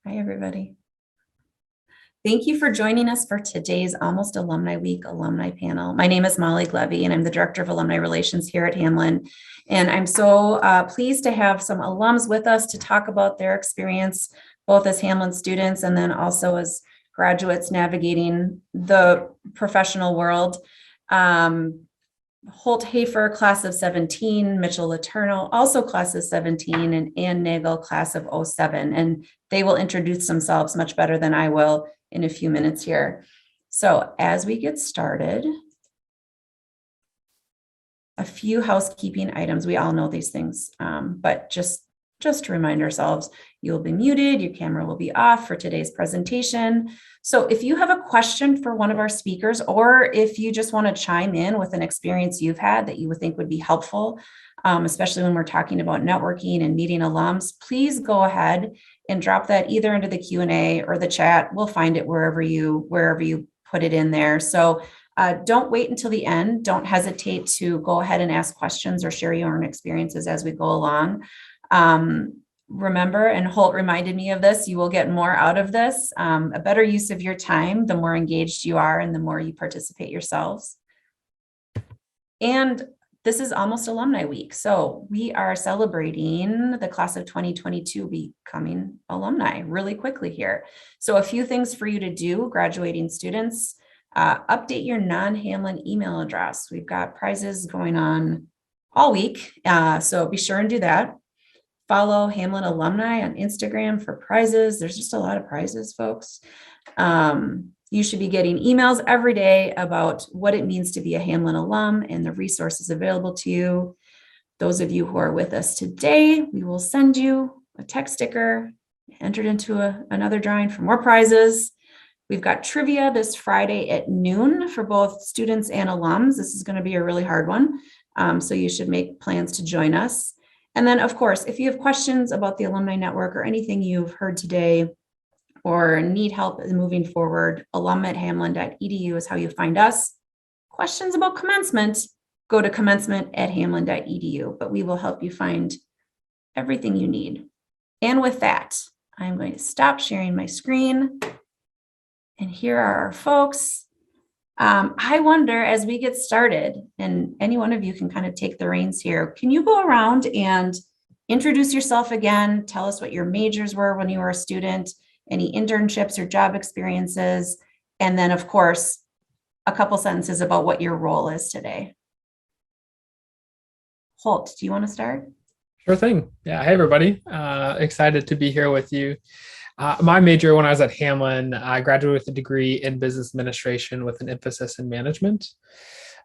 Hi, everybody. Thank you for joining us for today's Almost Alumni Week alumni panel. My name is Molly Glevy, and I'm the Director of Alumni Relations here at Hamline. And I'm so pleased to have some alums with us to talk about their experience, both as Hamline students and then also as graduates navigating the professional world. Holt Hafer, class of 17, Mitchell Letourneau, also class of 17, and Ann Nagel, class of 07. And they will introduce themselves much better than I will in a few minutes here. So as we get started, a few housekeeping items. We all know these things, but just to remind ourselves, you'll be muted, your camera will be off for today's presentation. So if you have a question for one of our speakers, or if you just want to chime in with an experience you've had that you would think would be helpful, especially when we're talking about networking and meeting alums, please go ahead and drop that either into the Q&A or the chat. We'll find it wherever you put it in there. So don't wait until the end. Don't hesitate to go ahead and ask questions or share your own experiences as we go along. Remember, and Holt reminded me of this, you will get more out of this, a better use of your time, the more engaged you are and the more you participate yourselves. And this is Almost Alumni Week. So we are celebrating the class of 2022 becoming alumni really quickly here. So a few things for you to do, graduating students, update your non-Hamline email address. We've got prizes going on all week, so be sure and do that. Follow Hamline Alumni on Instagram for prizes. There's just a lot of prizes, folks. You should be getting emails every day about what it means to be a Hamline alum and the resources available to you. Those of you who are with us today, we will send you a text sticker entered into another drawing for more prizes. We've got trivia this Friday at noon for both students and alums. This is going to be a really hard one, so you should make plans to join us. And then, of course, if you have questions about the Alumni Network or anything you've heard today or need help moving forward, alum@hamline.edu is how you find us. Questions about commencement, go to commencement@hamline.edu, but we will help you find everything you need. And with that, I'm going to stop sharing my screen. And here are our folks. I wonder, as we get started, and any one of you can kind of take the reins here, can you go around and introduce yourself again? Tell us what your majors were when you were a student, any internships or job experiences, and then, of course, a couple sentences about what your role is today. Holt, do you want to start? Sure thing. Yeah. Hey, everybody. Excited to be here with you. My major when I was at Hamline, I graduated with a degree in business administration with an emphasis in management.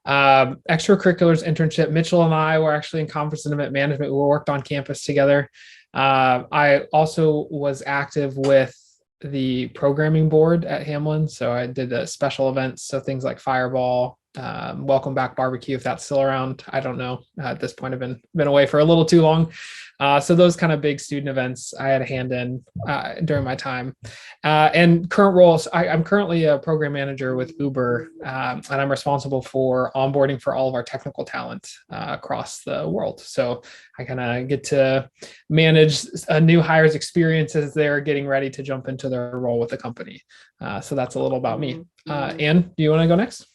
Extracurriculars internship, Mitchell and I were actually in conference and event management. We worked on campus together. I also was active with the programming board at Hamline. So I did the special events. So things like Fireball, Welcome Back Barbecue, if that's still around. I don't know. At this point, I've been away for a little too long. So those kind of big student events I had a hand in during my time. And current roles, I'm currently a program manager with Uber, and I'm responsible for onboarding for all of our technical talent across the world. So I kind of get to manage a new hires' experiences they're getting ready to jump into their role with the company. So that's a little about me. Ann, do you want to go next?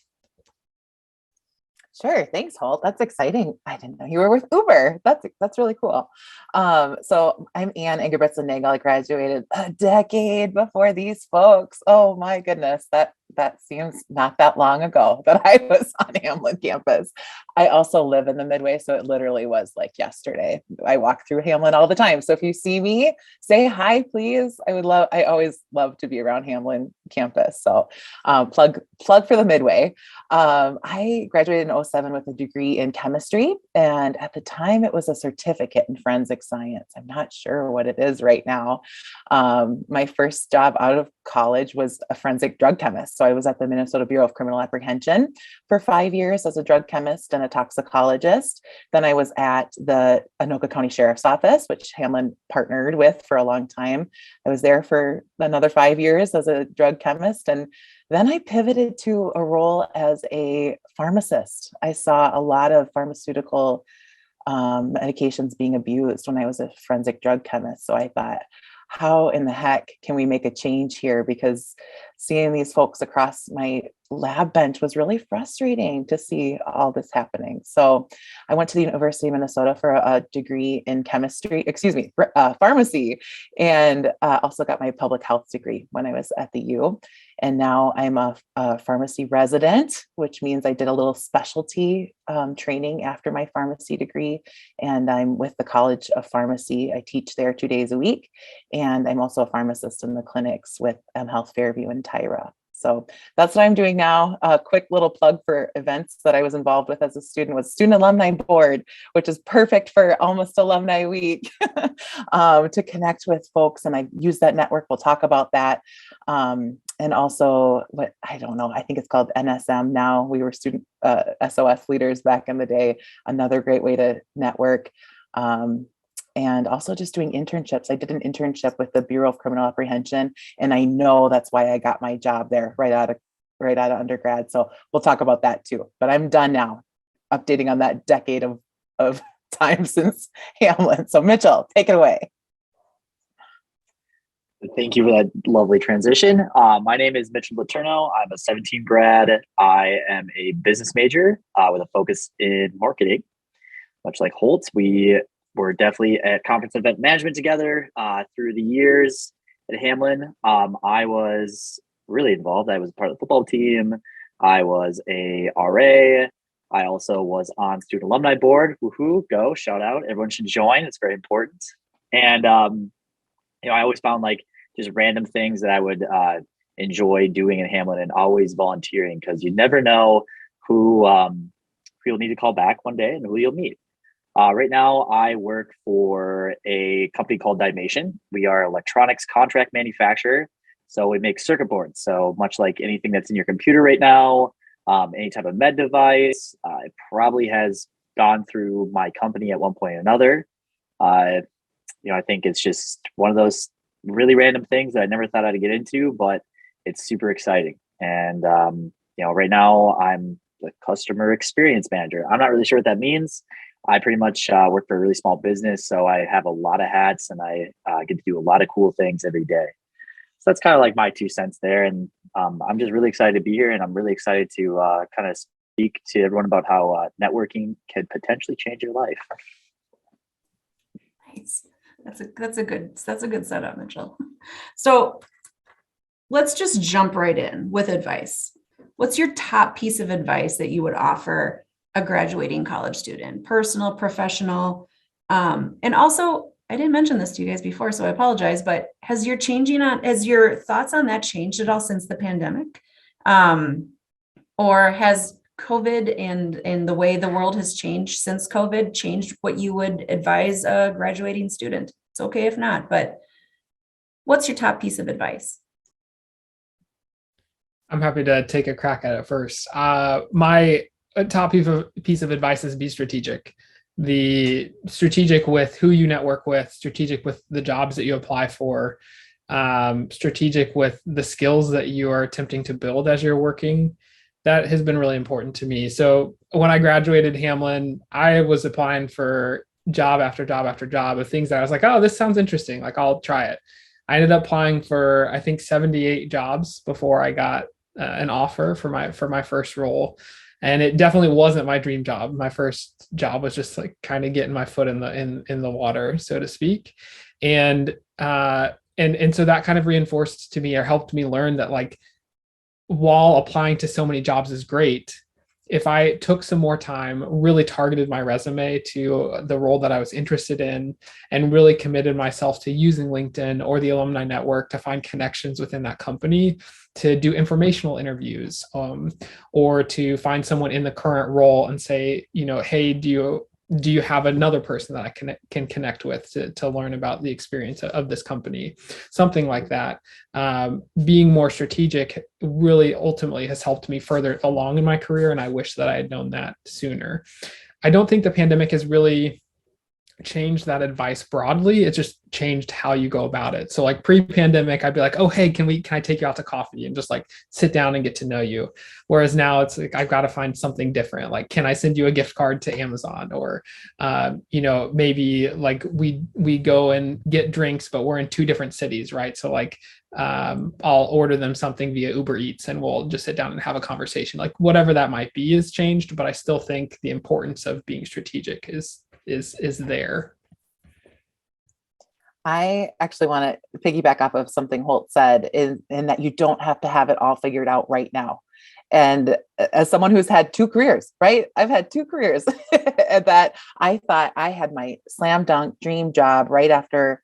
Sure. Thanks, Holt. That's exciting. I didn't know you were with Uber. That's really cool. So I'm Ann Ingebrigtsen-Nagel. I graduated a decade before these folks. Oh my goodness. That seems not that long ago that I was on Hamline campus. I also live in the Midway, so it literally was like yesterday. I walk through Hamline all the time. So if you see me, say hi, please. I always love to be around Hamline campus. So plug for the Midway. I graduated in 07 with a degree in chemistry. And at the time it was a certificate in forensic science. I'm not sure what it is right now. My first job out of college was a forensic drug chemist. So I was at the Minnesota Bureau of Criminal Apprehension for 5 years as a drug chemist and a toxicologist. Then I was at the Anoka County Sheriff's Office, which Hamline partnered with for a long time. I was there for another 5 years as a drug chemist. And then I pivoted to a role as a pharmacist. I saw a lot of pharmaceutical medications being abused when I was a forensic drug chemist. So I thought, how in the heck can we make a change here? Because seeing these folks across my lab bench was really frustrating to see all this happening. So I went to the University of Minnesota for a degree in pharmacy, and also got my public health degree when I was at the U. And now I'm a pharmacy resident, which means I did a little specialty training after my pharmacy degree. And I'm with the College of Pharmacy. I teach there 2 days a week. And I'm also a pharmacist in the clinics with Health Fairview and Tyra. So that's what I'm doing now. A quick little plug for events that I was involved with as a student was Student Alumni Board, which is perfect for almost Alumni Week to connect with folks. And I use that network. We'll talk about that. And also I think it's called NSM now. We were student SOS leaders back in the day. Another great way to network. And also just doing internships. I did an internship with the Bureau of Criminal Apprehension, and I know that's why I got my job there right out of undergrad. So we'll talk about that too. But I'm done now, updating on that decade of time since Hamline. So Mitchell, take it away. Thank you for that lovely transition. My name is Mitchell Letourneau. I'm a 17 grad. I am a business major with a focus in marketing. Much like Holt, we were definitely at conference event management together through the years at Hamline. I was really involved. I was part of the football team. I was a RA. I also was on student alumni board. Woohoo, go, shout out. Everyone should join. It's very important. And, I always found like just random things that I would enjoy doing in Hamline, and always volunteering, because you never know who you'll need to call back one day and who you'll meet. Right now, I work for a company called Dimation. We are an electronics contract manufacturer. So we make circuit boards. So much like anything that's in your computer right now, any type of med device, it probably has gone through my company at one point or another. I think it's just one of those really random things that I never thought I'd get into, but it's super exciting. And, right now I'm the customer experience manager. I'm not really sure what that means. I pretty much work for a really small business, so I have a lot of hats, and I get to do a lot of cool things every day. So that's kind of like my 2 cents there. And I'm just really excited to be here, and I'm really excited to kind of speak to everyone about how networking can potentially change your life. Nice. That's a good setup, Mitchell. So let's just jump right in with advice. What's your top piece of advice that you would offer a graduating college student, personal, professional? And also, I didn't mention this to you guys before, so I apologize, but has your thoughts on that changed at all since the pandemic? Or has COVID and the way the world has changed since COVID changed what you would advise a graduating student? It's okay if not, but what's your top piece of advice? I'm happy to take a crack at it first. My top piece of advice is be strategic. The strategic with who you network with, strategic with the jobs that you apply for, strategic with the skills that you are attempting to build as you're working. That has been really important to me. So when I graduated Hamline, I was applying for job after job after job of things that I was like, oh, this sounds interesting. Like, I'll try it. I ended up applying for, I think, 78 jobs before I got an offer for my first role. And it definitely wasn't my dream job. My first job was just like kind of getting my foot in the water, so to speak. And so that kind of reinforced to me, or helped me learn that, like, while applying to so many jobs is great, if I took some more time, really targeted my resume to the role that I was interested in, and really committed myself to using LinkedIn or the alumni network to find connections within that company, to do informational interviews, or to find someone in the current role and say, hey, do you have another person that I can connect with to learn about the experience of this company? Something like that. Being more strategic really ultimately has helped me further along in my career, and I wish that I had known that sooner. I don't think the pandemic has really changed that advice broadly. It just changed how you go about it. So like pre-pandemic, I'd be like, oh, hey, can I take you out to coffee and just like sit down and get to know you? Whereas now it's like, I've got to find something different. Like, can I send you a gift card to Amazon? Or, maybe like we go and get drinks, but we're in 2 different cities, right? So like, I'll order them something via Uber Eats and we'll just sit down and have a conversation. Like whatever that might be is changed, but I still think the importance of being strategic is there. I actually want to piggyback off of something Holt said in that you don't have to have it all figured out right now. And as someone who's had 2 careers, right? I've had 2 careers that I thought I had my slam dunk dream job right after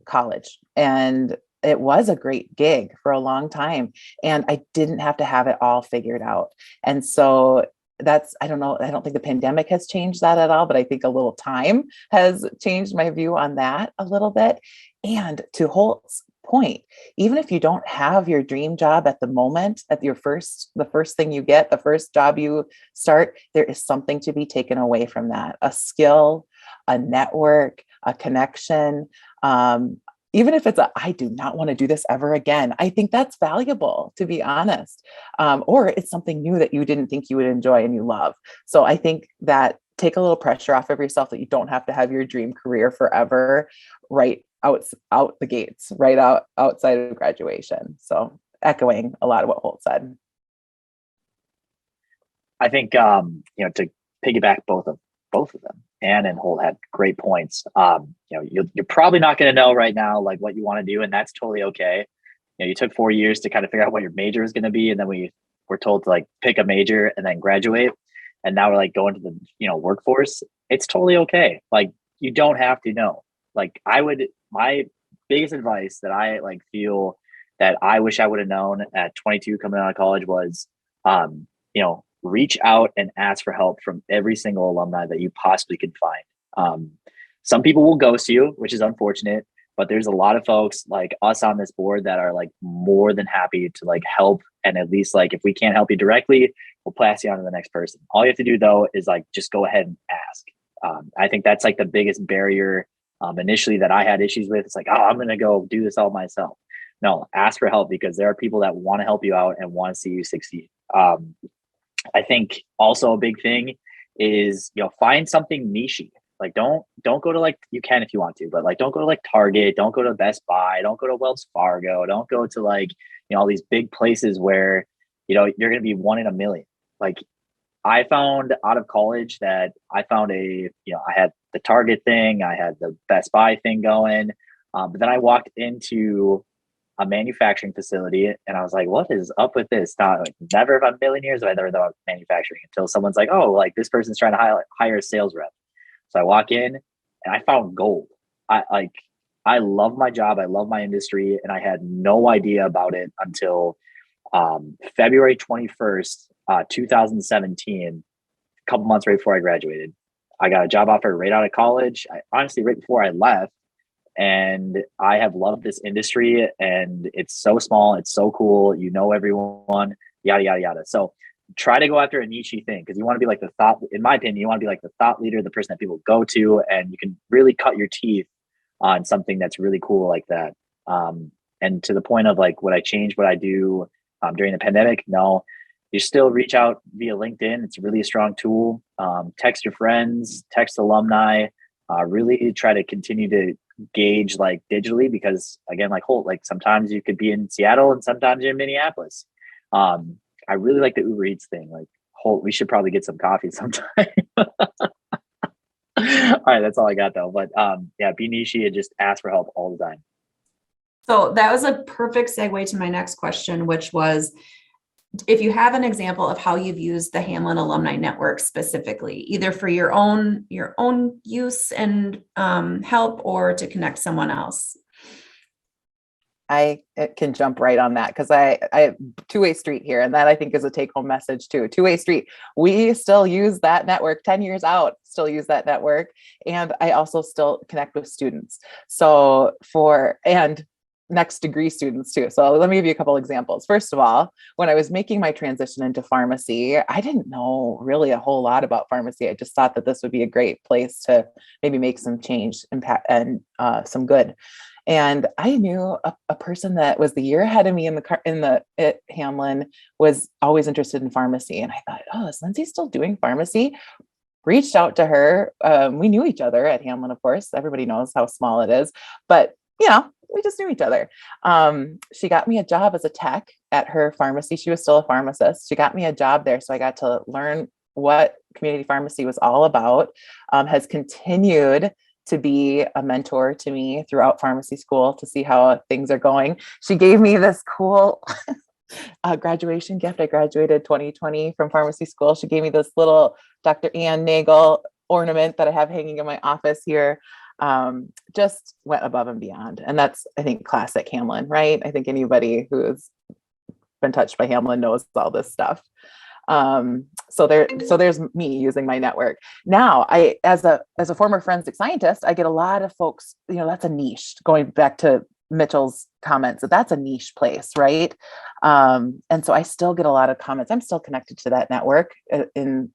college. And it was a great gig for a long time. And I didn't have to have it all figured out. And so I don't know. I don't think the pandemic has changed that at all, but I think a little time has changed my view on that a little bit. And to Holt's point, even if you don't have your dream job at the moment, at the first thing you get, the first job you start, there is something to be taken away from that, a skill, a network, a connection. Even if it's I do not want to do this ever again, I think that's valuable, to be honest. Or it's something new that you didn't think you would enjoy and you love. So I think that take a little pressure off of yourself that you don't have to have your dream career forever, right out the gates, right outside of graduation. So echoing a lot of what Holt said. I think to piggyback both of them, Anne and Holt had great points. You're probably not going to know right now like what you want to do, and that's totally okay. You took 4 years to kind of figure out what your major is going to be, and then we were told to like pick a major and then graduate, and now we're like going to the workforce. It's totally okay. Like you don't have to know. Like my biggest advice that I like feel that I wish I would have known at 22 coming out of college was, reach out and ask for help from every single alumni that you possibly can find. Some people will ghost you, which is unfortunate, but there's a lot of folks like us on this board that are like more than happy to like help. And at least like, if we can't help you directly, we'll pass you on to the next person. All you have to do though, is like, just go ahead and ask. I think that's like the biggest barrier initially that I had issues with. It's like, oh, I'm going to go do this all myself. No, ask for help, because there are people that want to help you out and want to see you succeed. I think also a big thing is, find something niche-y. Like don't go to like, you can if you want to, but like don't go to like Target, don't go to Best Buy, don't go to Wells Fargo, don't go to like, all these big places where, you're going to be 1 in a million. Like I found out of college that I found I had the Target thing, I had the Best Buy thing going, but then I walked into a manufacturing facility and I was like, what is up with this? Not like, never in a million years have I ever thought manufacturing, until someone's like, oh, like this person's trying to hire a sales rep. So I walk in and I found gold. I love my job. I love my industry. And I had no idea about it until February 21st, 2017, a couple months right before I graduated. I got a job offer right out of college. Honestly, right before I left. And I have loved this industry, and it's so small. It's so cool. Everyone, yada, yada, yada. So try to go after a niche thing, because you want to be like the thought, in my opinion, you want to be like the thought leader, the person that people go to, and you can really cut your teeth on something that's really cool like that. And to the point of like, would I change what I do during the pandemic? No, you still reach out via LinkedIn. It's really a strong tool. Text your friends, text alumni, really try to continue to gauge like digitally, because again, like Holt, like sometimes you could be in Seattle and sometimes you're in Minneapolis. I really like the Uber Eats thing. Like Holt, we should probably get some coffee sometime. All right, that's all I got though. But be niche and just ask for help all the time. So that was a perfect segue to my next question, which was, if you have an example of how you've used the Hamline Alumni Network specifically, either for your own use and help, or to connect someone else. I can jump right on that, because I have two-way street here, and that I think is a take-home message too. Two-way street. We still use that network 10 years out, still use that network. And I also still connect with students. So and next degree students too. So let me give you a couple examples. First of all, when I was making my transition into pharmacy, I didn't know really a whole lot about pharmacy. I just thought that this would be a great place to maybe make some change, impact, and some good. And I knew a person that was the year ahead of me at Hamline was always interested in pharmacy. And I thought, oh, is Lindsay still doing pharmacy? Reached out to her. We knew each other at Hamline, of course. Everybody knows how small it is, but we just knew each other. She got me a job as a tech at her pharmacy. She was still a pharmacist. She got me a job there. So I got to learn what community pharmacy was all about, has continued to be a mentor to me throughout pharmacy school to see how things are going. She gave me this cool graduation gift. I graduated 2020 from pharmacy school. She gave me this little Dr. Ann Nagel ornament that I have hanging in my office here. Just went above and beyond. And that's, I think, classic Hamline, right? I think anybody who's been touched by Hamline knows all this stuff. So there's me using my network. Now, as a former forensic scientist, I get a lot of folks, that's a niche, going back to Mitchell's comments, that's a niche place, right? And so I still get a lot of comments. I'm still connected to that network in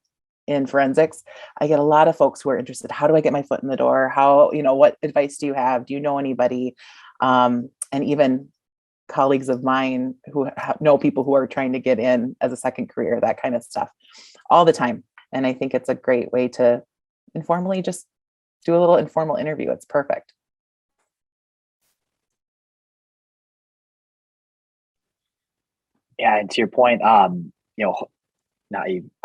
forensics. I get a lot of folks who are interested. How do I get my foot in the door? How, what advice do you have? Do you know anybody? And even colleagues of mine who know people who are trying to get in as a second career, that kind of stuff, all the time. And I think it's a great way to informally just do a little informal interview. It's perfect. Yeah, and to your point, I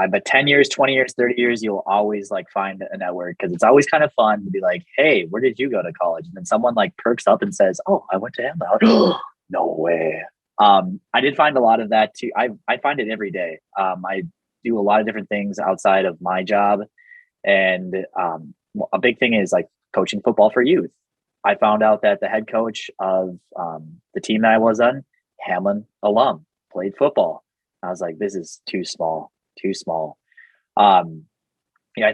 bet 10 years, 20 years, 30 years, you'll always like find a network, because it's always kind of fun to be like, hey, where did you go to college? And then someone like perks up and says, oh, I went to Hamline. Like, no way. I did find a lot of that too. I find it every day. I do a lot of different things outside of my job. And a big thing is like coaching football for youth. I found out that the head coach of the team that I was on, Hamline alum, played football. I was like, this is too small. I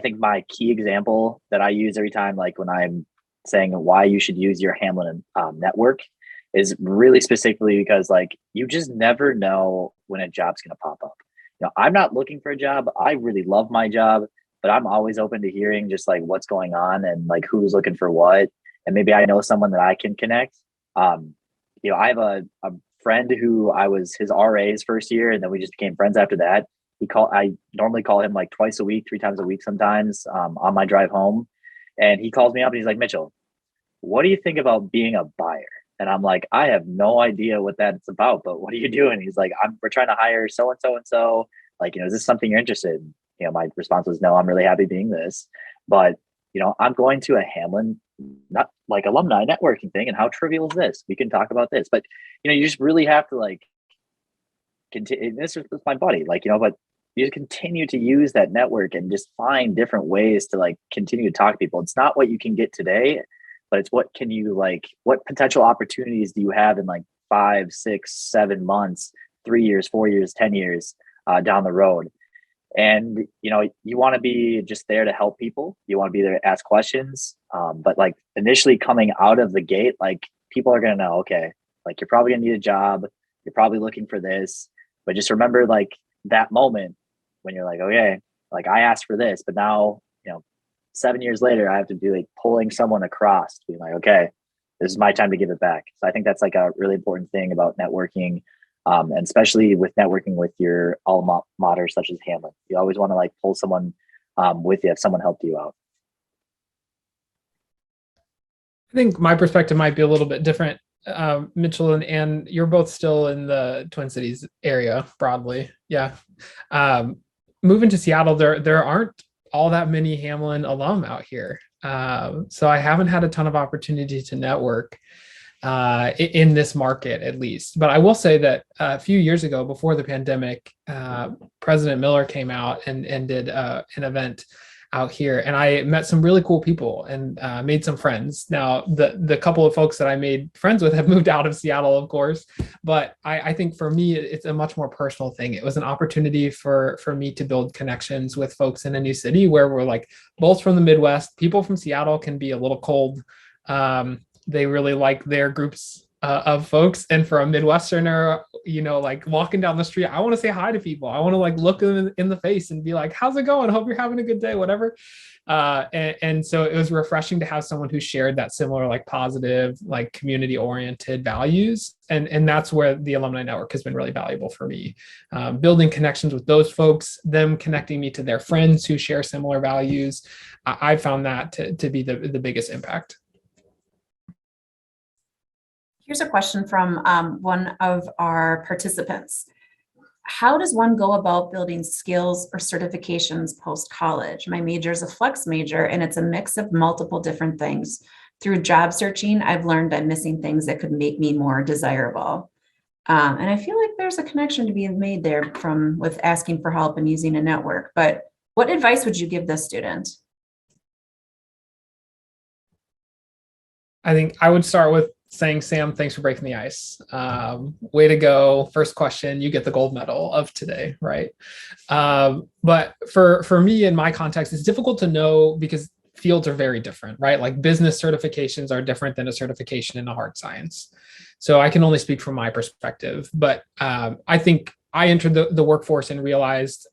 think my key example that I use every time, like when I'm saying why you should use your Hamline network, is really specifically because like you just never know when a job's going to pop up. I'm not looking for a job. I really love my job, but I'm always open to hearing just like what's going on and like who's looking for what. And maybe I know someone that I can connect. I have a friend who I was his RA his first year, and then we just became friends after that. I normally call him like twice a week, 3 times a week sometimes, on my drive home. And he calls me up and he's like, Mitchell, what do you think about being a buyer? And I'm like, I have no idea what that's about, but what are you doing? He's like, we're trying to hire so and so and so. Like, is this something you're interested in? My response was, no, I'm really happy being this. But, I'm going to a Hamline, not like alumni networking thing. And how trivial is this? We can talk about this. But, you just really have to like continue. This is my buddy, but you just continue to use that network and just find different ways to like continue to talk to people. It's not what you can get today, but it's what potential opportunities do you have in like 5, 6, 7 months, 3 years, 4 years, 10 years down the road. And, you want to be just there to help people. You want to be there to ask questions. But like initially coming out of the gate, like people are going to know, okay, like you're probably going to need a job. You're probably looking for this, but just remember like that moment when you're like, okay, like I asked for this, but now, 7 years later, I have to be like pulling someone across, being like, okay, this is my time to give it back. So I think that's like a really important thing about networking, and especially with networking with your alma mater, such as Hamline. You always want to like pull someone with you if someone helped you out. I think my perspective might be a little bit different. Mitchell and you're both still in the Twin Cities area broadly. Yeah. Moving to Seattle, there aren't all that many Hamline alum out here. So I haven't had a ton of opportunity to network in this market, at least. But I will say that a few years ago, before the pandemic, President Miller came out and did an event out here, and I met some really cool people and made some friends. Now, the couple of folks that I made friends with have moved out of Seattle, of course, but I think for me, it's a much more personal thing. It was an opportunity for me to build connections with folks in a new city where we're like both from the Midwest. People from Seattle can be a little cold. They really like their groups of folks. And for a Midwesterner, you know, like walking down the street, I want to say hi to people. I want to like look them in the face and be like, how's it going? Hope you're having a good day, whatever. And so it was refreshing to have someone who shared that similar, like positive, like community oriented values. And that's where the alumni network has been really valuable for me. Building connections with those folks, them connecting me to their friends who share similar values. I found that to be the biggest impact. Here's a question from one of our participants. How does one go about building skills or certifications post-college? My major is a flex major, and it's a mix of multiple different things. Through job searching, I've learned I'm missing things that could make me more desirable. And I feel like there's a connection to be made there with asking for help and using a network. But what advice would you give this student? I think I would start with saying, Sam, thanks for breaking the ice. Way to go. First question, you get the gold medal of today, right? But for me, in my context, it's difficult to know because fields are very different, right? Like business certifications are different than a certification in a hard science. So I can only speak from my perspective, but I think I entered the workforce and realized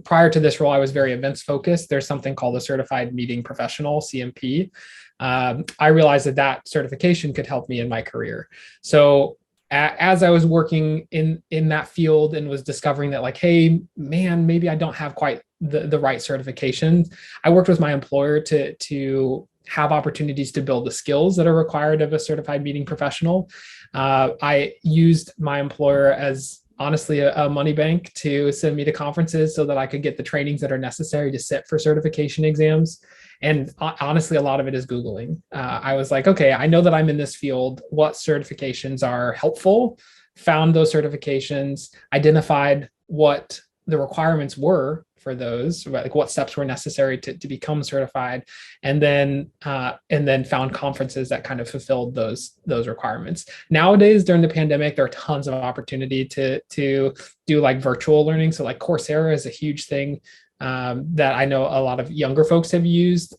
prior to this role, I was very events focused. There's something called a certified meeting professional, CMP. I realized that certification could help me in my career. So as I was working in that field and was discovering that like, hey, man, maybe I don't have quite the right certifications, I worked with my employer to have opportunities to build the skills that are required of a certified meeting professional. I used my employer as honestly a money bank to send me to conferences so that I could get the trainings that are necessary to sit for certification exams. And honestly, a lot of it is Googling. I was like, okay, I know that I'm in this field. What certifications are helpful? Found those certifications, identified what the requirements were for those, like what steps were necessary to become certified, and then found conferences that kind of fulfilled those requirements. Nowadays, during the pandemic, there are tons of opportunity to do like virtual learning. So like Coursera is a huge thing that I know a lot of younger folks have used.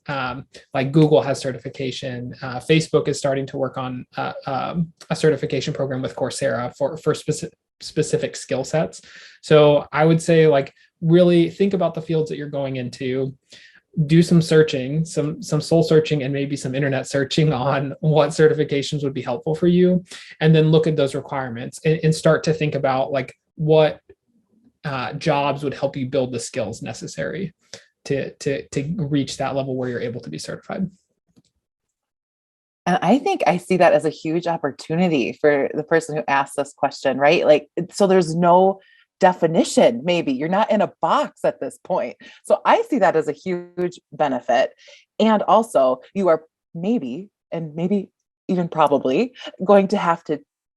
Like Google has certification. Facebook is starting to work on a certification program with Coursera for specific skill sets. So I would say like really think about the fields that you're going into, do some searching, some soul searching, and maybe some internet searching on what certifications would be helpful for you, and then look at those requirements and start to think about like what jobs would help you build the skills necessary to reach that level where you're able to be certified. And I think I see that as a huge opportunity for the person who asked this question, right? Like, so there's no definition, maybe you're not in a box at this point. So I see that as a huge benefit. And also you are maybe even probably going to have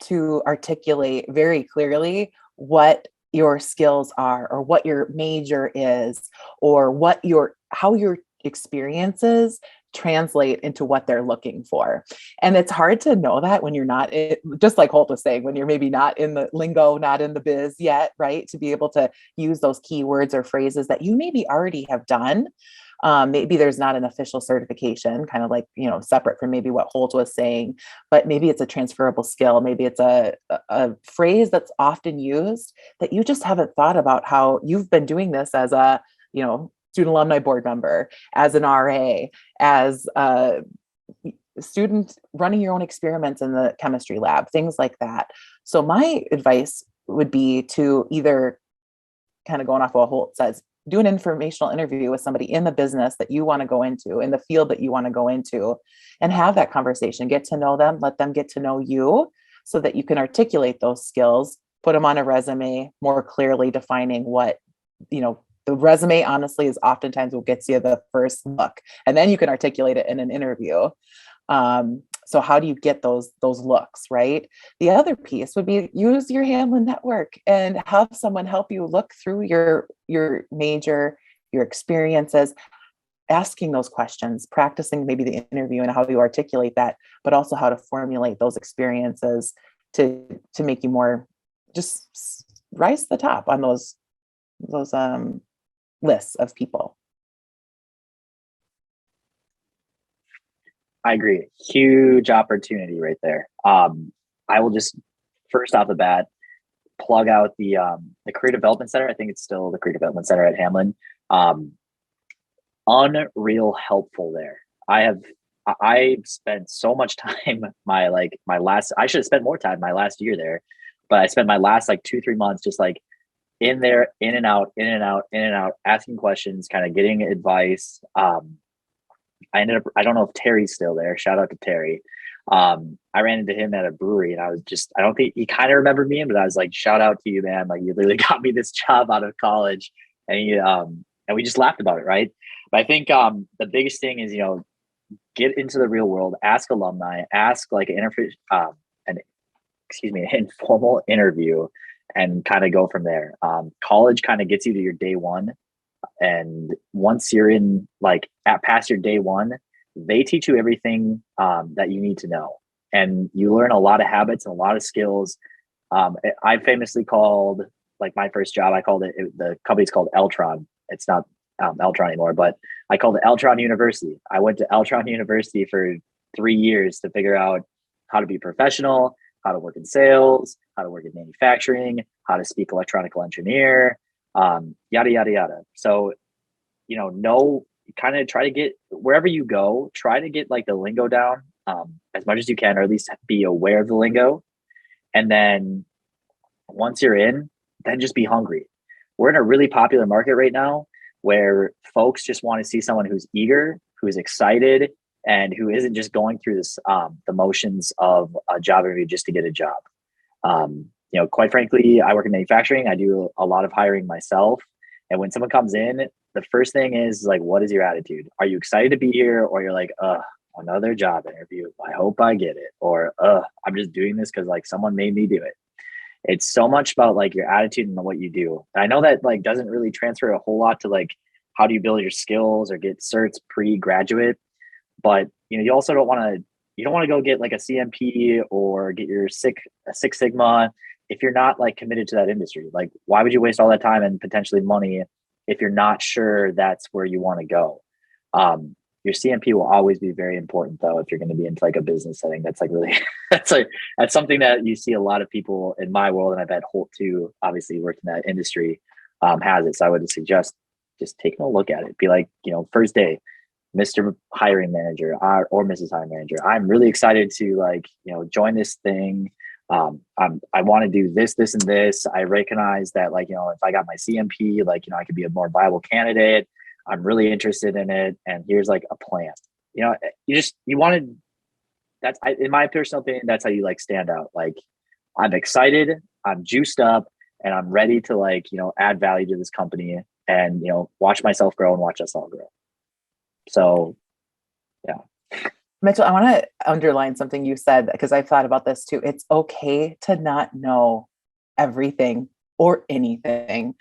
to articulate very clearly what your skills are, or what your major is, or how your experiences translate into what they're looking for. And it's hard to know that when you're not, just like Holt was saying, when you're maybe not in the lingo, not in the biz yet, right? To be able to use those keywords or phrases that you maybe already have done. Maybe there's not an official certification, kind of like, separate from maybe what Holt was saying, but maybe it's a transferable skill. Maybe it's a phrase that's often used that you just haven't thought about how you've been doing this as a, student alumni board member, as an RA, as a student running your own experiments in the chemistry lab, things like that. So my advice would be to either, kind of going off what Holt says, do an informational interview with somebody in the business that you want to go into, in the field that you want to go into, and have that conversation, get to know them, let them get to know you, so that you can articulate those skills, put them on a resume, more clearly defining what, the resume honestly is oftentimes what gets you the first look, and then you can articulate it in an interview. So how do you get those looks, right? The other piece would be use your Hamline network and have someone help you look through your major, your experiences, asking those questions, practicing maybe the interview and how you articulate that, but also how to formulate those experiences to make you more, just rise to the top on those lists of people. I agree. Huge opportunity right there. I will just first off the bat plug out the Career Development Center. I think it's still the Career Development Center at Hamline. Um, Unreal helpful there. I spent so much time my last, I should have spent more time my last year there, but I spent my last like 2-3 months just like in there, in and out, in and out, in and out, asking questions, kind of getting advice. I ended up, I don't know if Terry's still there. Shout out to Terry. I ran into him at a brewery and I don't think he kind of remembered me, but I was like, shout out to you, man. Like you literally got me this job out of college. And we just laughed about it. Right. But I think, the biggest thing is, get into the real world, ask alumni, ask like an informal interview and kind of go from there. College kind of gets you to your day one. And once you're in past your day one, they teach you everything that you need to know. And you learn a lot of habits and a lot of skills. I famously called my first job, I called the company's called Eltron. It's not Eltron anymore, but I called it Eltron University. I went to Eltron University for 3 years to figure out how to be professional, how to work in sales, how to work in manufacturing, how to speak electronical engineer, yada, yada, yada. So, kind of try to get wherever you go, try to get the lingo down as much as you can, or at least be aware of the lingo. And then once you're in, then just be hungry. We're in a really popular market right now where folks just want to see someone who's eager, who's excited, and who isn't just going through this the motions of a job interview just to get a job. Quite frankly, I work in manufacturing. I do a lot of hiring myself. And when someone comes in, the first thing is what is your attitude? Are you excited to be here? Or you're like, another job interview. I hope I get it. Or, I'm just doing this because someone made me do it. It's so much about your attitude and what you do. And I know that doesn't really transfer a whole lot to how do you build your skills or get certs pre-graduate. But, you also don't want to go get a CMP or get your Six Sigma if you're not committed to that industry. Why would you waste all that time and potentially money if you're not sure that's where you want to go? Your CMP will always be very important though if you're going to be into a business setting. That's really that's something that you see a lot of people in my world, and I bet Holt too, obviously worked in that industry, has it. So I would suggest just taking a look at it. Be first day, Mr. Hiring Manager or Mrs. Hiring Manager, I'm really excited to join this thing. I want to do this, this, and this. I recognize that if I got my CMP, I could be a more viable candidate. I'm really interested in it. And here's a plan. You wanted, that's in my personal opinion, that's how you stand out. I'm excited, I'm juiced up, and I'm ready to add value to this company and, watch myself grow and watch us all grow. So, yeah. Mitchell, I want to underline something you said because I've thought about this too. It's okay to not know everything or anything,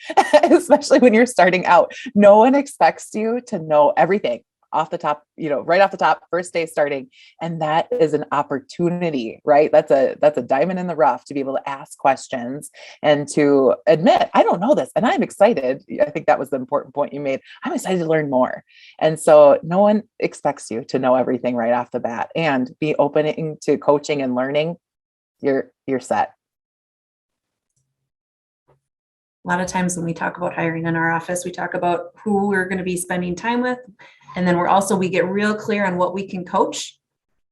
especially when you're starting out. No one expects you to know everything off the top, right off the top, first day starting. And that is an opportunity, right? That's a diamond in the rough to be able to ask questions and to admit, I don't know this. And I'm excited. I think that was the important point you made. I'm excited to learn more. And so no one expects you to know everything right off the bat, and be open to coaching and learning. You're set. A lot of times when we talk about hiring in our office, we talk about who we're going to be spending time with. And then we get real clear on what we can coach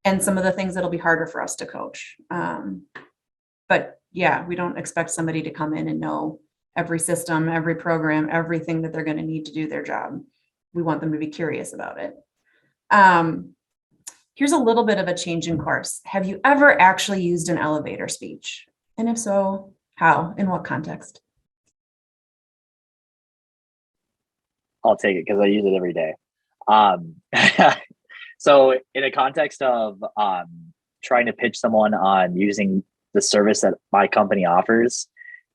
and some of the things that'll be harder for us to coach. But yeah, we don't expect somebody to come in and know every system, every program, everything that they're going to need to do their job. We want them to be curious about it. Here's a little bit of a change in course. Have you ever actually used an elevator speech? And if so, how? In what context? I'll take it because I use it every day. So in a context of trying to pitch someone on using the service that my company offers,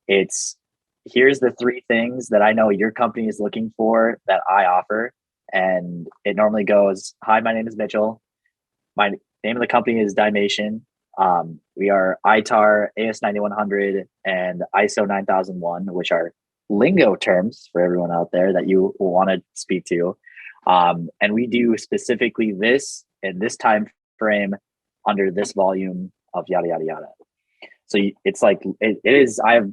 here's the 3 things that I know your company is looking for that I offer. And it normally goes, hi, my name is Mitchell. My name of the company is Dimation. We are ITAR, AS9100, and ISO 9001, which are lingo terms for everyone out there that you will want to speak to. And we do specifically this in this time frame under this volume of yada, yada, yada. So it's like, it is, I've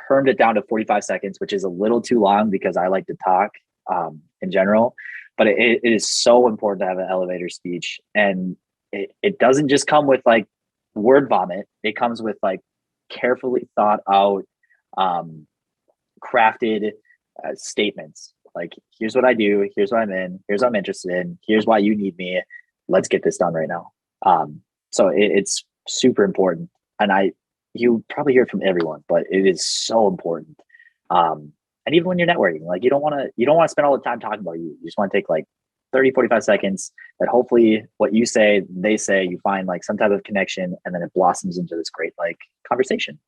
permed it down to 45 seconds, which is a little too long because I like to talk in general, but it is so important to have an elevator speech. And it doesn't just come with like word vomit. It comes with like carefully thought out, crafted statements. Like, here's what I do, here's what I'm in, here's what I'm interested in, here's why you need me. Let's get this done right now. So it's super important. And you probably hear it from everyone, but it is so important. And even when you're networking, like you don't want to spend all the time talking about you. You just want to take like 30, 45 seconds that hopefully what you say, they say, you find like some type of connection, and then it blossoms into this great like conversation.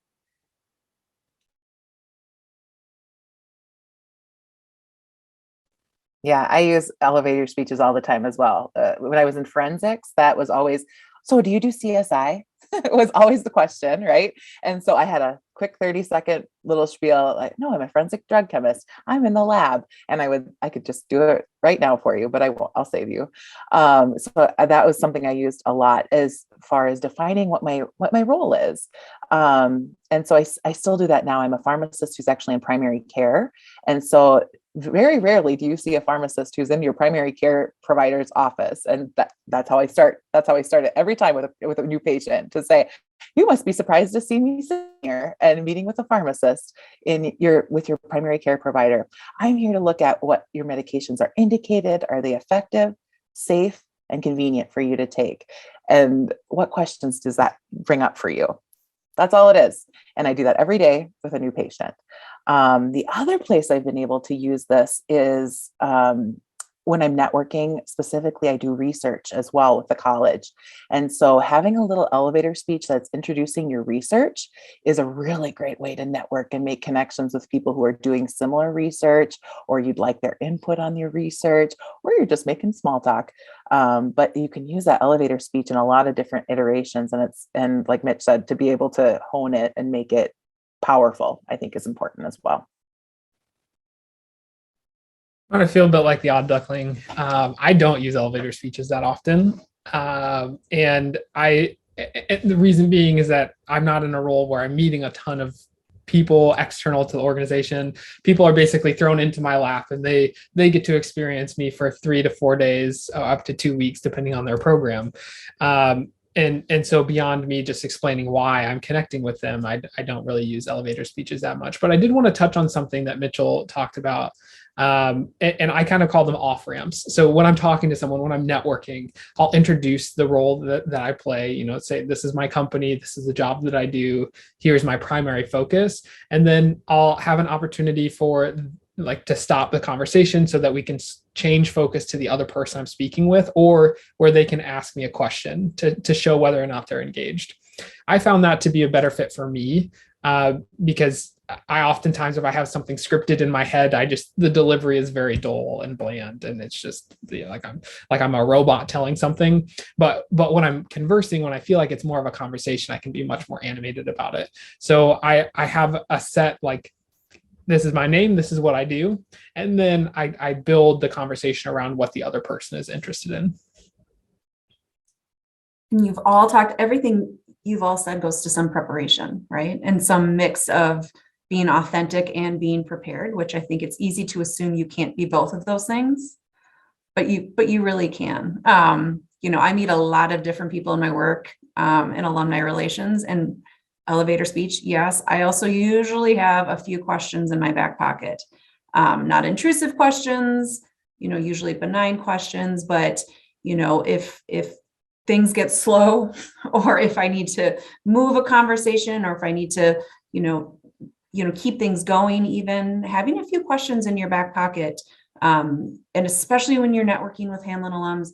Yeah, I use elevator speeches all the time as well. When I was in forensics, that was always, so do you do CSI? It was always the question, right? And so I had a quick 30-second little spiel, like, no, I'm a forensic drug chemist. I'm in the lab. And I could just do it right now for you, but I'll save you. So that was something I used a lot as far as defining what my role is. And so I still do that now. I'm a pharmacist who's actually in primary care. And so very rarely do you see a pharmacist who's in your primary care provider's office. And that's how I start. That's how I start it every time with a new patient, to say, you must be surprised to see me sitting here and meeting with a pharmacist with your primary care provider. I'm here to look at what your medications are indicated. Are they effective, safe, and convenient for you to take? And what questions does that bring up for you? That's all it is. And I do that every day with a new patient. The other place I've been able to use this is when I'm networking. Specifically, I do research as well with the college. And so having a little elevator speech that's introducing your research is a really great way to network and make connections with people who are doing similar research, or you'd like their input on your research, or you're just making small talk. But you can use that elevator speech in a lot of different iterations. And like Mitch said, to be able to hone it and make it powerful, I think is important as well. I feel a bit like the odd duckling. I don't use elevator speeches that often. And the reason being is that I'm not in a role where I'm meeting a ton of people external to the organization. People are basically thrown into my lap, and they get to experience me for 3 to 4 days, up to 2 weeks, depending on their program. And so beyond me just explaining why I'm connecting with them, I don't really use elevator speeches that much. But I did want to touch on something that Mitchell talked about. And I kind of call them off ramps. So when I'm talking to someone, when I'm networking, I'll introduce the role that I play, say, this is my company, this is the job that I do, here's my primary focus. And then I'll have an opportunity for to stop the conversation so that we can change focus to the other person I'm speaking with, or where they can ask me a question to show whether or not they're engaged. I found that to be a better fit for me because I oftentimes, if I have something scripted in my head, the delivery is very dull and bland, and it's just like I'm a robot telling something. But when I'm conversing, when I feel like it's more of a conversation, I can be much more animated about it. So I have a set, like, this is my name, this is what I do, and then I build the conversation around what the other person is interested in. And you've all talked, everything you've all said goes to some preparation, right? And some mix of being authentic and being prepared, which I think it's easy to assume you can't be both of those things, but you really can. I meet a lot of different people in my work in alumni relations and elevator speech. Yes, I also usually have a few questions in my back pocket, not intrusive questions, usually benign questions, but if things get slow, or if I need to move a conversation, or if I need to, keep things going, even having a few questions in your back pocket. And especially when you're networking with Hamline alums,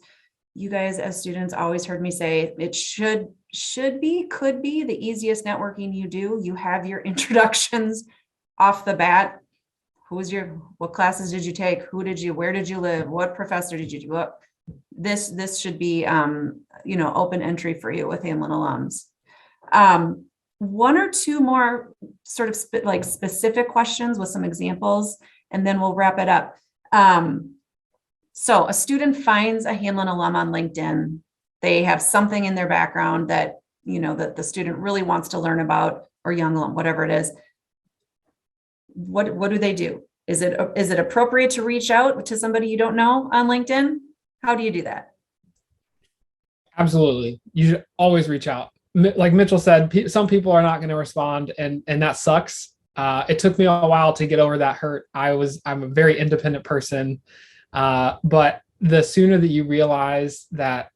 you guys as students always heard me say it could be the easiest networking you do. You have your introductions off the bat. What classes did you take? Where did you live? What professor did you do? This should be, open entry for you with Hamline alums. One or two more sort of specific questions with some examples, and then we'll wrap it up. So a student finds a Hamline alum on LinkedIn. they have something in their background that, that the student really wants to learn about, or young alum, whatever it is. What do they do? Is it appropriate to reach out to somebody you don't know on LinkedIn? How do you do that? Absolutely. You should always reach out. Like Mitchell said, some people are not going to respond, and that sucks. It took me a while to get over that hurt. I'm a very independent person, but the sooner that you realize that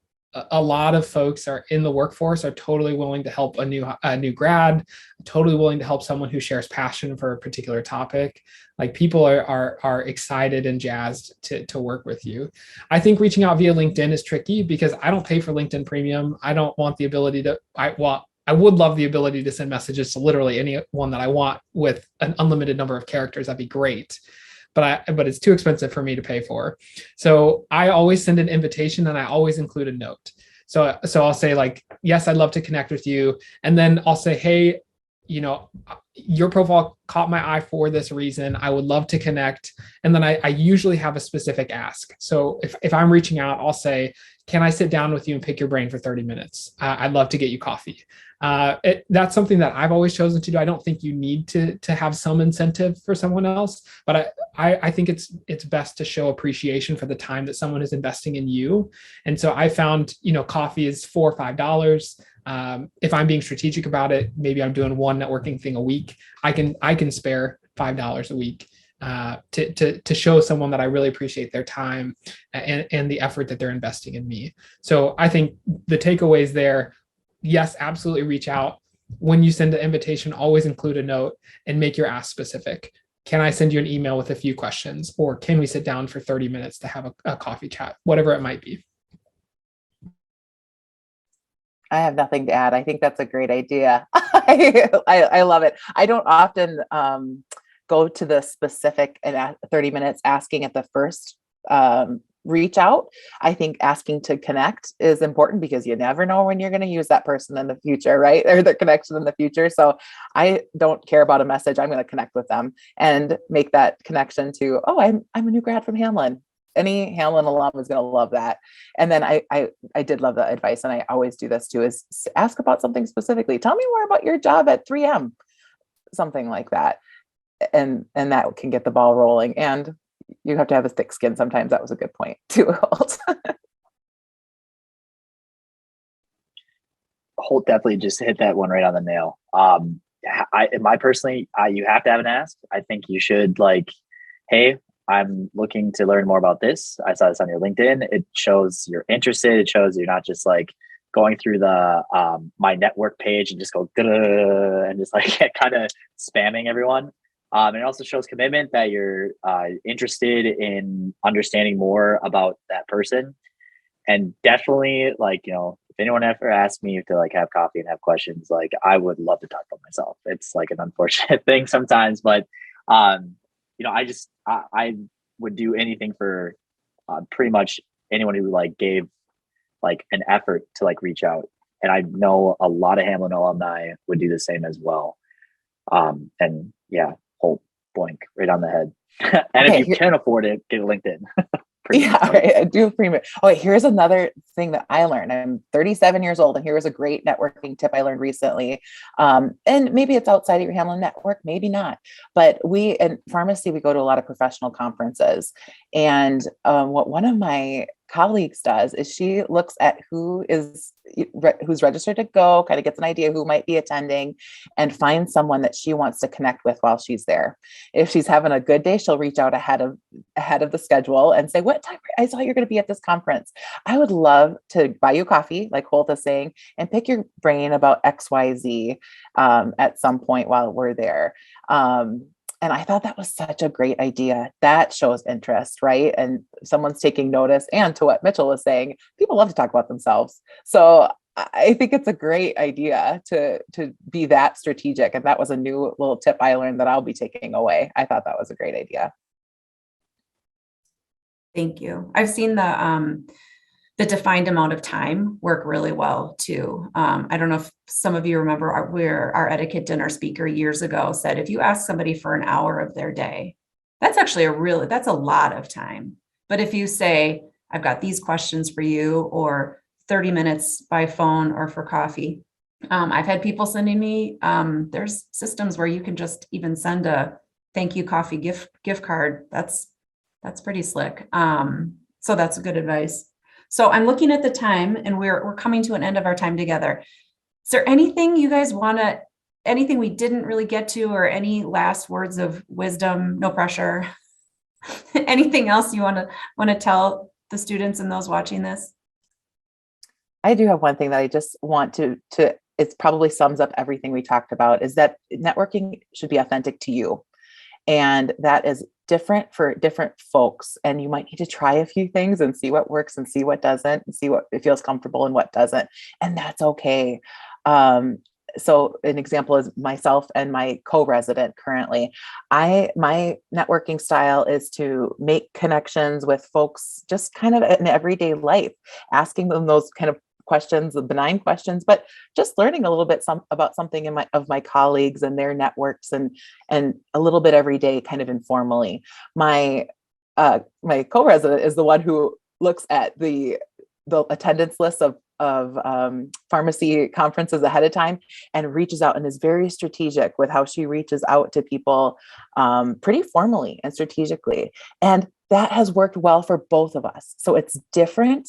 a lot of folks are in the workforce are totally willing to help a new grad, totally willing to help someone who shares passion for a particular topic. Like, people are excited and jazzed to work with you. I think reaching out via LinkedIn is tricky because I don't pay for LinkedIn Premium. I don't want the ability to, I would love the ability to send messages to literally anyone that I want with an unlimited number of characters. That'd be great. But it's too expensive for me to pay for. So I always send an invitation, and I always include a note. So I'll say, like, yes, I'd love to connect with you. And then I'll say, hey, your profile caught my eye for this reason. I would love to connect. And then I usually have a specific ask. So if I'm reaching out, I'll say, can I sit down with you and pick your brain for 30 minutes? I'd love to get you coffee. That's something that I've always chosen to do. I don't think you need to have some incentive for someone else, but I think it's best to show appreciation for the time that someone is investing in you. And so I found, coffee is $4 or $5. If I'm being strategic about it, maybe I'm doing one networking thing a week. I can spare $5 a week to show someone that I really appreciate their time and the effort that they're investing in me. So I think the takeaways there, yes, absolutely reach out. When you send an invitation, always include a note and make your ask specific. Can I send you an email with a few questions, or can we sit down for 30 minutes to have a coffee chat, whatever it might be. I have nothing to add. I think that's a great idea. I love it. I don't often go to the specific and 30 minutes asking at the first reach out. I think asking to connect is important because you never know when you're going to use that person in the future, right? Or their connection in the future. So I don't care about a message. I'm going to connect with them and make that connection to, oh, I'm a new grad from Hamline. Any Hamline alum is going to love that. And then I did love the advice, and I always do this too, is ask about something specifically. Tell me more about your job at 3M, something like that. And that can get the ball rolling. And you have to have a thick skin sometimes. That was a good point too. Holt definitely just hit that one right on the nail. You have to have an ask. I think you should, like, hey, I'm looking to learn more about this. I saw this on your LinkedIn. It shows you're interested. It shows you're not just like going through the my network page and just go and just like kind of spamming everyone. And it also shows commitment that you're interested in understanding more about that person. And definitely, like, if anyone ever asks me to like have coffee and have questions, like, I would love to talk about myself. It's like an unfortunate thing sometimes, but I would do anything for pretty much anyone who like gave like an effort to like reach out. And I know a lot of Hamline alumni would do the same as well. And yeah, Holt, blank right on the head. And if you can afford it, get a LinkedIn. Yeah, right. I do premium. Oh, here's another thing that I learned. I'm 37 years old, and here was a great networking tip I learned recently. And maybe it's outside of your Hamline network, maybe not. But we in pharmacy, we go to a lot of professional conferences. And what one of my colleagues does is she looks at who's registered to go, kind of gets an idea who might be attending, and finds someone that she wants to connect with while she's there. If she's having a good day, she'll reach out ahead of the schedule and say, what time? I saw you're going to be at this conference. I would love to buy you coffee, like Holt is saying, and pick your brain about XYZ at some point while we're there. And I thought that was such a great idea. That shows interest, right? And someone's taking notice. And to what Mitchell was saying, people love to talk about themselves. So I think it's a great idea to be that strategic. And that was a new little tip I learned that I'll be taking away. I thought that was a great idea. Thank you. I've seen the defined amount of time work really well too. I don't know if some of you remember our etiquette dinner speaker years ago said, if you ask somebody for an hour of their day, that's actually that's a lot of time. But if you say, I've got these questions for you, or 30 minutes by phone or for coffee. I've had people sending me, there's systems where you can just even send a thank you coffee gift card. That's pretty slick. So that's good advice. So I'm looking at the time and we're coming to an end of our time together. Is there anything you guys anything we didn't really get to, or any last words of wisdom? No pressure. Anything else you want to tell the students and those watching this? I do have one thing that I just want to it probably sums up everything we talked about, is that networking should be authentic to you. And that is different for different folks. And you might need to try a few things and see what works and see what doesn't, and see what it feels comfortable and what doesn't. And that's okay. So an example is myself and my co-resident currently. My networking style is to make connections with folks just kind of in everyday life, asking them those kind of questions, the benign questions, but just learning a little bit about something of my colleagues and their networks, and a little bit every day, kind of informally. My co-resident is the one who looks at the attendance list of pharmacy conferences ahead of time and reaches out and is very strategic with how she reaches out to people, pretty formally and strategically. And that has worked well for both of us. So it's different,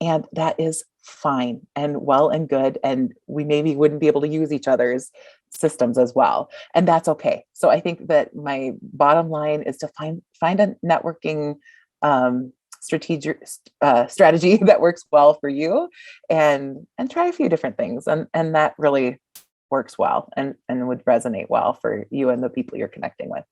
and that is fine and well and good. And we maybe wouldn't be able to use each other's systems as well. And that's okay. So I think that my bottom line is to find a networking strategy that works well for you, and try a few different things. And that really works well and would resonate well for you and the people you're connecting with.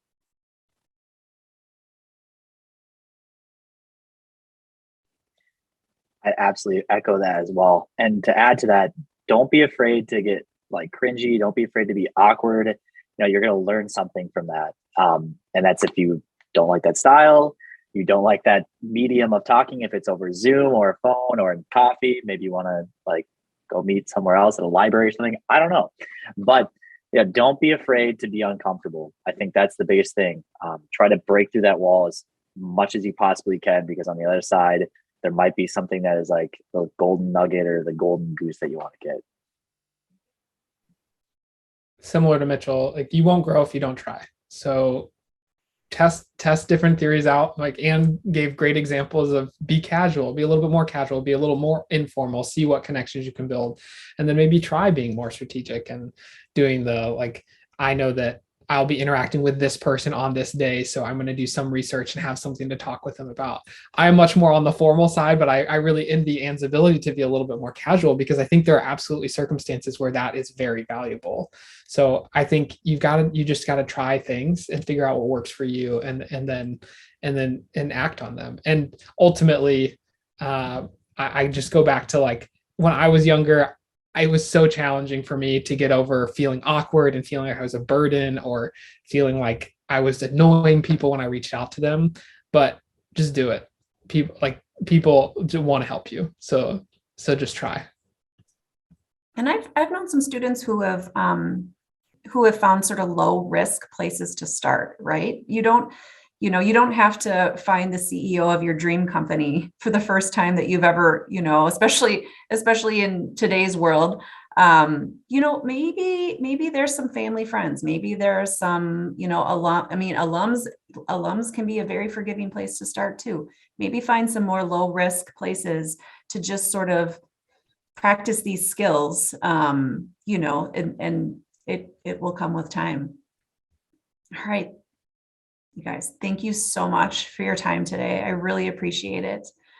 I absolutely echo that as well. And to add to that, don't be afraid to get like cringy. Don't be afraid to be awkward. You know, you're going to learn something from that. And that's if you don't like that style, you don't like that medium of talking, if it's over Zoom or a phone or in coffee, maybe you want to like go meet somewhere else at a library or something. I don't know. But yeah, don't be afraid to be uncomfortable. I think that's the biggest thing. Try to break through that wall as much as you possibly can, because on the other side, there might be something that is like the golden nugget or the golden goose that you want to get. Similar to Mitchell, like you won't grow if you don't try. So test different theories out. Like Anne gave great examples of be casual, be a little bit more casual, be a little more informal, see what connections you can build, and then maybe try being more strategic and doing the, like, I know that I'll be interacting with this person on this day, so I'm going to do some research and have something to talk with them about. I'm much more on the formal side, but I really envy Anne's ability to be a little bit more casual, because I think there are absolutely circumstances where that is very valuable. So I think you just got to try things and figure out what works for you, and act on them. And ultimately, I just go back to like when I was younger. It was so challenging for me to get over feeling awkward and feeling like I was a burden, or feeling like I was annoying people when I reached out to them. But just do it. People want to help you. So just try. And I've known some students who have found sort of low risk places to start, right? You don't have to find the CEO of your dream company for the first time that you've ever, especially in today's world. Maybe there's some family friends, maybe there's some, alums can be a very forgiving place to start too. Maybe find some more low risk places to just sort of practice these skills, and it will come with time. All right. You guys, thank you so much for your time today. I really appreciate it.